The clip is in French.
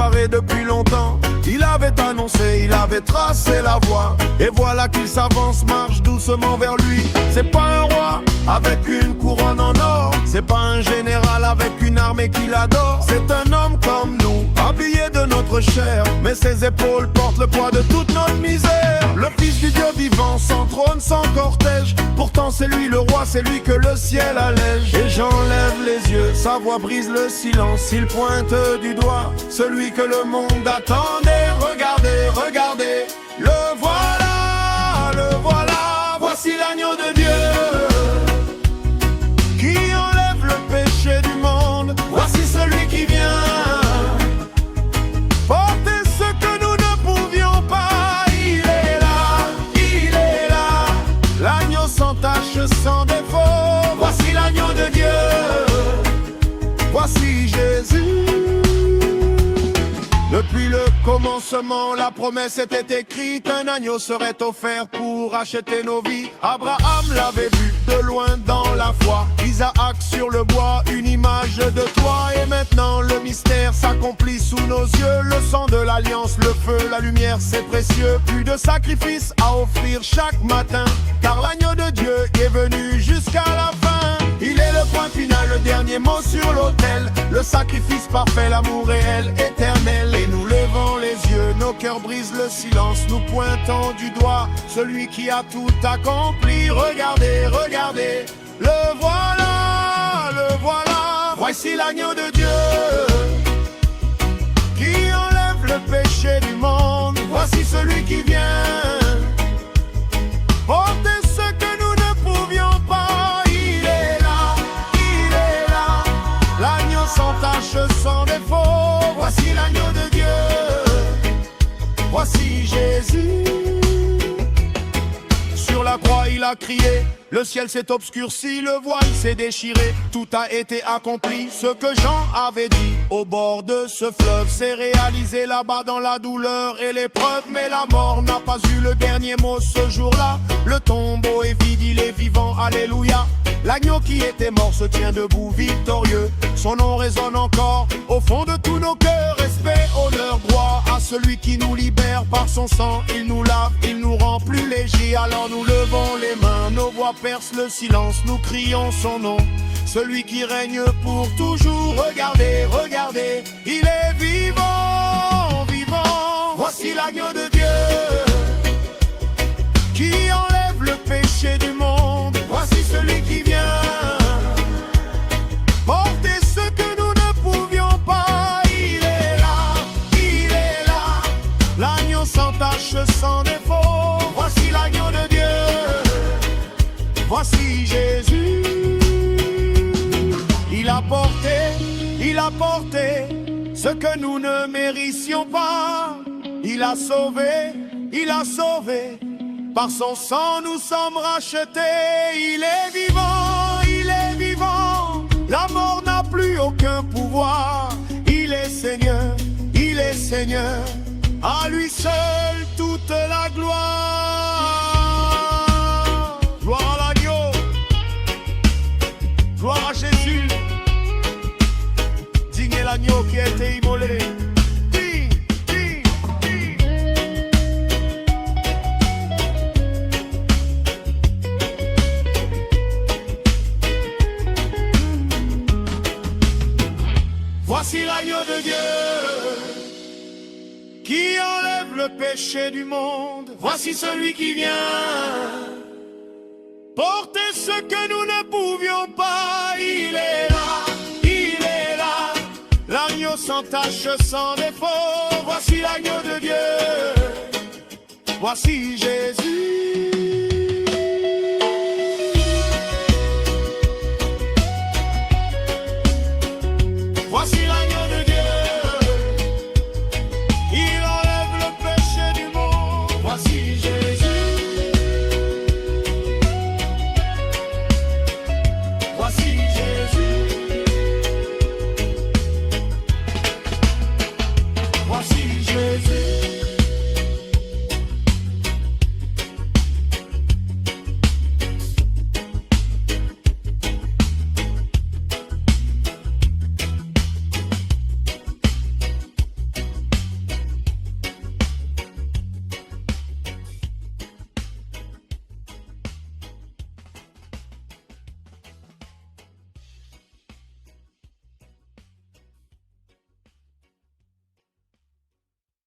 préparé depuis longtemps. Il avait annoncé, il avait tracé la voie. Et voilà qu'il s'avance, marche doucement vers lui. C'est pas un roi avec une couronne en or. C'est pas un général avec une armée qu'il adore. C'est un homme comme nous, habillé de notre chair. Mais ses épaules portent le poids de toute notre misère. Le fils du Dieu vivant, sans trône, sans cortège. Pourtant c'est lui le roi, c'est lui que le ciel allège. Et j'enlève les yeux, sa voix brise le silence. Il pointe du doigt celui que le monde attendait. Regardez, regardez, le voilà, voici l'agneau de Dieu qui enlève le péché du monde. Voici celui qui vient porter ce que nous ne pouvions pas. Il est là, l'agneau sans tache, sans défaut. Voici l'agneau de Dieu, voici Jésus. Depuis le commencement, la promesse était écrite. Un agneau serait offert pour acheter nos vies. Abraham l'avait vu de loin dans la foi. Isaac sur le bois, une image de toi. Et maintenant le mystère s'accomplit sous nos yeux. Le sang de l'alliance, le feu, la lumière, c'est précieux. Plus de sacrifices à offrir chaque matin, car l'agneau de Dieu est venu jusqu'à la fin. Il est le point final, le dernier mot sur l'autel. Le sacrifice parfait, l'amour réel, éternel. Et nous levons les yeux, nos cœurs brisent le silence. Nous pointons du doigt celui qui a tout accompli. Regardez, regardez, le voilà, voici l'agneau de Dieu qui enlève le péché du monde. Voici celui qui vient porter ce que nous ne pouvions pas. Il est là, l'agneau sans tache, sans défaut. Voici l'agneau de Dieu, voici Jésus. Sur la croix il a crié, le ciel s'est obscurci, le voile s'est déchiré. Tout a été accompli, ce que Jean avait dit au bord de ce fleuve s'est réalisé là-bas dans la douleur et l'épreuve. Mais la mort n'a pas eu le dernier mot ce jour-là. Le tombeau est vide, il est vivant, alléluia. L'agneau qui était mort se tient debout, victorieux. Son nom résonne encore au fond de tous nos cœurs. Respect, honneur, droit à celui qui nous libère par son sang. Il nous lave, il nous rend plus légers. Alors nous levons les mains, nos voix percent le silence. Nous crions son nom, celui qui règne pour toujours. Regardez, regardez, il est vivant, vivant. Voici l'agneau de Dieu qui enlève le péché du monde. Voici celui qui vient porter ce que nous ne pouvions pas. Il est là, l'agneau sans tache, sans défaut. Voici l'agneau de Dieu, voici Jésus. Il a porté ce que nous ne méritions pas. Il a sauvé, par son sang nous sommes rachetés. Il est vivant, la mort n'a plus aucun pouvoir. Il est Seigneur, à lui seul toute la gloire. Gloire à l'agneau, gloire à Jésus, digne est l'agneau qui a été immolé. Voici l'agneau de Dieu qui enlève le péché du monde. Voici celui qui vient porter ce que nous ne pouvions pas. Il est là, l'agneau sans tache, sans défaut. Voici l'agneau de Dieu, voici Jésus.